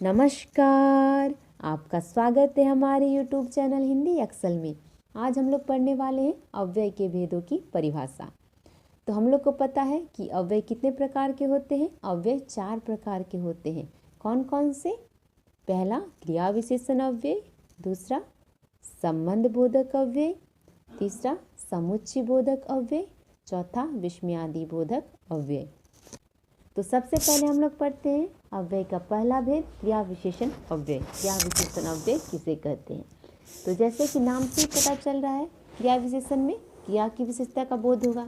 नमस्कार, आपका स्वागत है हमारे YouTube चैनल हिंदी एक्सेल में। आज हम लोग पढ़ने वाले हैं अव्यय के भेदों की परिभाषा। तो हम लोग को पता है कि अव्यय कितने प्रकार के होते हैं। अव्यय 4 प्रकार के होते हैं। कौन कौन से? पहला क्रिया विशेषण अव्यय, दूसरा संबंध बोधक अव्यय, तीसरा समुच्चय बोधक अव्यय, चौथा विस्मयादि बोधक अव्यय। तो सबसे पहले हम लोग पढ़ते हैं अव्यय का पहला भेद, क्रिया विशेषण अव्यय। क्रिया विशेषण अव्यय किसे कहते हैं? तो जैसे कि नाम से ही पता चल रहा है, क्रिया विशेषण में क्रिया की विशेषता का बोध होगा।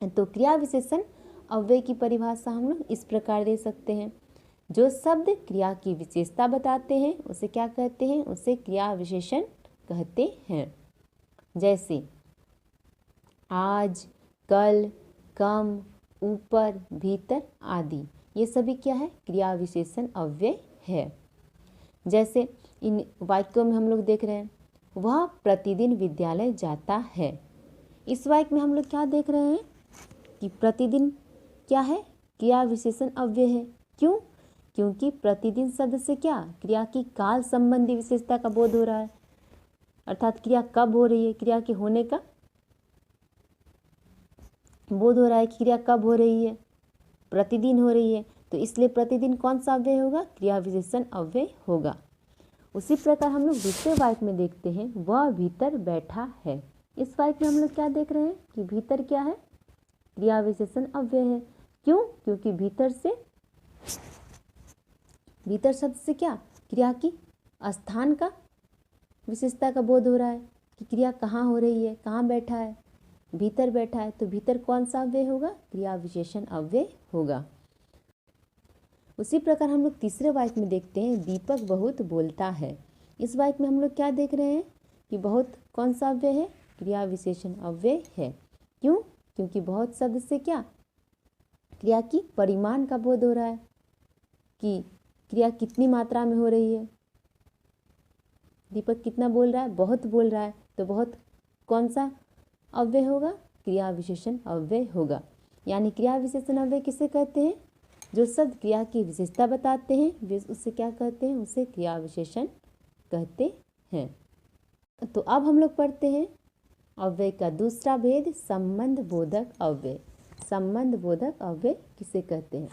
तो क्रिया विशेषण अव्यय की परिभाषा हम लोग इस प्रकार दे सकते हैं। जो शब्द क्रिया की विशेषता बताते हैं उसे क्या कहते हैं? उसे क्रिया विशेषण कहते हैं। जैसे आज, कल, कम, ऊपर, भीतर आदि, ये सभी क्या है? क्रिया विशेषण अव्यय है। जैसे इन वाक्यों में हम लोग देख रहे हैं, वह प्रतिदिन विद्यालय जाता है। इस वाक्य में हम लोग क्या देख रहे हैं कि प्रतिदिन क्या है? क्रिया विशेषण अव्यय है। क्यों? क्योंकि प्रतिदिन शब्द से क्या? क्रिया की काल संबंधी विशेषता का बोध हो रहा है, अर्थात क्रिया कब हो रही है, क्रिया के होने का बोध हो रहा है कि क्रिया कब हो रही है, प्रतिदिन हो रही है। तो इसलिए प्रतिदिन कौन सा अव्यय होगा? क्रिया विशेषण अव्यय होगा। उसी प्रकार हम लोग दूसरे वाक्य में देखते हैं, वह भीतर बैठा है। इस वाक्य में हम लोग क्या देख रहे हैं कि भीतर क्या है? क्रिया विशेषण अव्यय है। क्यों? क्योंकि भीतर शब्द से क्या? क्रिया की स्थान का विशेषता का बोध हो रहा है कि क्रिया कहाँ हो रही है, कहाँ बैठा है, भीतर बैठा है। तो भीतर कौन सा अव्यय होगा? क्रिया विशेषण अव्यय होगा। उसी प्रकार हम लोग तीसरे वाक्य में देखते हैं, दीपक बहुत बोलता है। इस वाक्य में हम लोग क्या देख रहे हैं कि बहुत कौन सा अव्यय है? क्रिया विशेषण अव्यय है। क्यों? क्योंकि बहुत शब्द से क्या? क्रिया की परिमाण का बोध हो रहा है कि क्रिया कितनी मात्रा में हो रही है। दीपक कितना बोल रहा है? बहुत बोल रहा है। तो बहुत कौन सा अव्यय होगा? क्रिया विशेषण अव्यय होगा। यानी क्रिया विशेषण अव्यय किसे कहते हैं? जो शब्द क्रिया की विशेषता बताते हैं वे उससे क्या कहते हैं? उसे क्रिया विशेषण कहते हैं। तो अब हम लोग पढ़ते हैं अव्यय का दूसरा भेद, संबंध बोधक अव्यय। संबंध बोधक अव्यय किसे कहते हैं?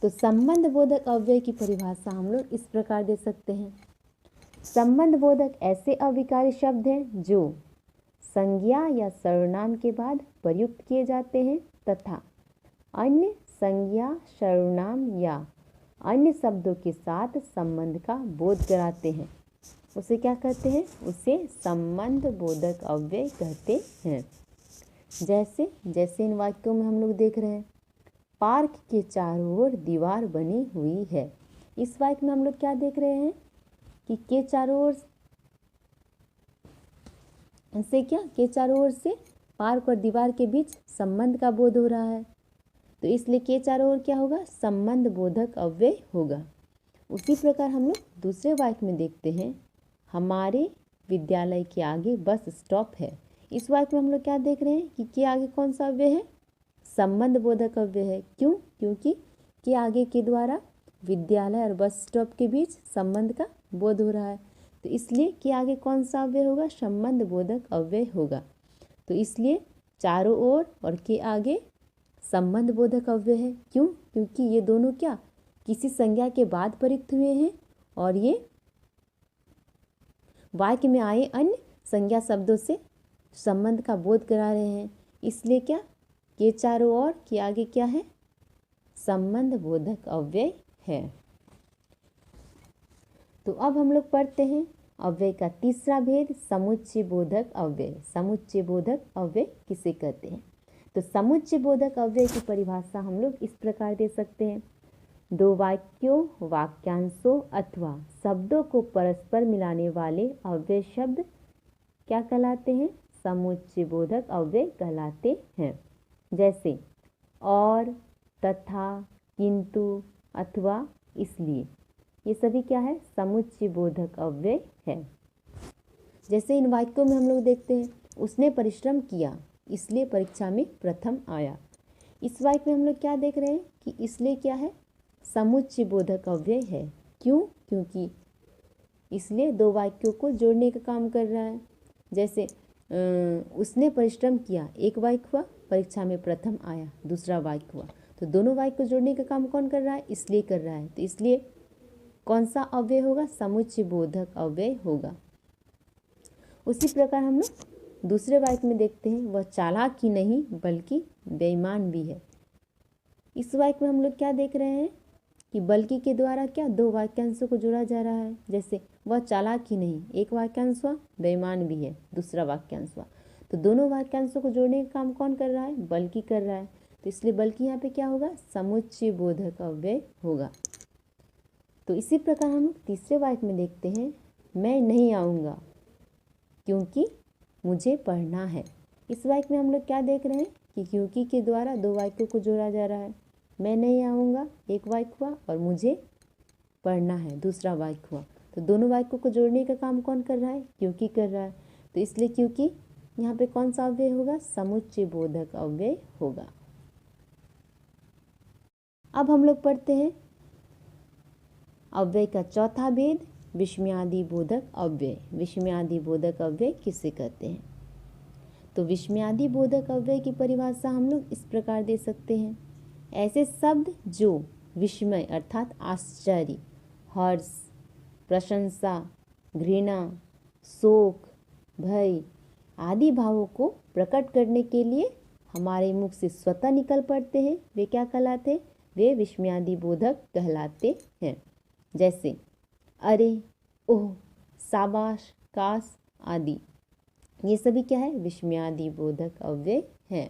तो संबंध बोधक अव्यय की परिभाषा हम लोग इस प्रकार दे सकते हैं, संबंध बोधक ऐसे अविकारी शब्द हैं जो संज्ञा या सर्वनाम के बाद प्रयुक्त किए जाते हैं तथा अन्य संज्ञा, सर्वनाम या अन्य शब्दों के साथ संबंध का बोध कराते हैं। उसे क्या कहते हैं? उसे संबंध बोधक अव्यय कहते हैं। जैसे इन वाक्यों में हम लोग देख रहे हैं, पार्क के चारों ओर दीवार बनी हुई है। इस वाक्य में हम लोग क्या देख रहे हैं कि के चारों ओर से क्या? के चारों ओर से पार्क और दीवार के बीच संबंध का बोध हो रहा है। तो इसलिए के चारों ओर क्या होगा? संबंध बोधक अव्यय होगा। उसी प्रकार हम लोग दूसरे वाक्य में देखते हैं, हमारे विद्यालय के आगे बस स्टॉप है। इस वाक्य में हम लोग क्या देख रहे हैं कि के आगे कौन सा अव्यय है? संबंध बोधक अव्यय है। क्यों? क्योंकि के आगे के द्वारा विद्यालय और बस स्टॉप के बीच संबंध का बोध हो रहा है। तो इसलिए के आगे कौन सा अव्यय होगा? संबंध बोधक अव्यय होगा। तो इसलिए चारों ओर और के आगे संबंध बोधक अव्यय है। क्यों? क्योंकि ये दोनों क्या? किसी संज्ञा के बाद प्रयुक्त हुए हैं और ये वाक्य में आए अन्य संज्ञा शब्दों से संबंध का बोध करा रहे हैं। इसलिए क्या? के चारों ओर के आगे क्या है? संबंध बोधक अव्यय है। तो अब हम लोग पढ़ते हैं अव्यय का तीसरा भेद, समुच्चय बोधक अव्यय। समुच्चय बोधक अव्यय किसे कहते हैं? तो समुच्चय बोधक अव्यय की परिभाषा हम लोग इस प्रकार दे सकते हैं, दो वाक्यों, वाक्यांशों अथवा शब्दों को परस्पर मिलाने वाले अव्यय शब्द क्या कहलाते हैं? समुच्चय बोधक अव्यय कहलाते हैं। जैसे और, तथा, किंतु, अथवा, इसलिए, ये सभी क्या है? समुच्चय बोधक अव्यय है। जैसे इन वाक्यों में हम लोग देखते हैं, उसने परिश्रम किया इसलिए परीक्षा में प्रथम आया। इस वाक्य में हम लोग क्या देख रहे हैं कि इसलिए क्या है? समुच्चय बोधक अव्यय है। क्यों? क्योंकि इसलिए दो वाक्यों को जोड़ने का काम कर रहा है। जैसे उसने परिश्रम किया, एक वाक्य हुआ, परीक्षा में प्रथम आया, दूसरा वाक्य हुआ। तो दोनों वाक्य को जोड़ने का काम कौन कर रहा है? इसलिए कर रहा है। तो इसलिए कौन सा अव्यय होगा? समुच्चय बोधक अव्यय होगा। उसी प्रकार हम लोग दूसरे वाक्य में देखते हैं, वह चालाक ही नहीं बल्कि बेईमान भी है। इस वाक्य में हम लोग क्या देख रहे हैं कि बल्कि के द्वारा क्या दो वाक्यांशों को जोड़ा जा रहा है। जैसे वह चालाक ही नहीं, एक वाक्यांश हुआ, बेईमान भी है, दूसरा वाक्यांश हुआ। तो दोनों वाक्यांशों को जोड़ने का काम कौन कर रहा है? बल्कि कर रहा है। तो इसलिए बल्कि यहाँ पे क्या होगा? समुच्चय बोधक अव्यय होगा। तो इसी प्रकार हम तीसरे वाक्य में देखते हैं, मैं नहीं आऊँगा क्योंकि मुझे पढ़ना है। इस वाक्य में हम लोग क्या देख रहे हैं कि क्योंकि के द्वारा दो वाक्यों को जोड़ा जा रहा है। मैं नहीं आऊँगा एक वाक्य हुआ और मुझे पढ़ना है दूसरा वाक्य हुआ। तो दोनों वाक्यों को जोड़ने का काम कौन कर रहा है? क्योंकि कर रहा है। तो इसलिए क्योंकि यहाँ पे कौन सा अव्यय होगा? समुच्चय बोधक अव्यय होगा। अब हम लोग पढ़ते हैं अव्यय का चौथा भेद, विस्मयादि बोधक अव्यय। विस्मयादि बोधक अव्यय किसे कहते हैं? तो विस्मयादि बोधक अव्यय की परिभाषा हम लोग इस प्रकार दे सकते हैं, ऐसे शब्द जो विस्मय अर्थात आश्चर्य, हर्ष, प्रशंसा, घृणा, शोक, भय आदि भावों को प्रकट करने के लिए हमारे मुख से स्वतः निकल पड़ते हैं, वे क्या कहलाते हैं? वे विस्मयादि बोधक कहलाते हैं। जैसे अरे, ओह, शाबाश, काश आदि, ये सभी क्या है? विस्मयादि बोधक अव्यय हैं।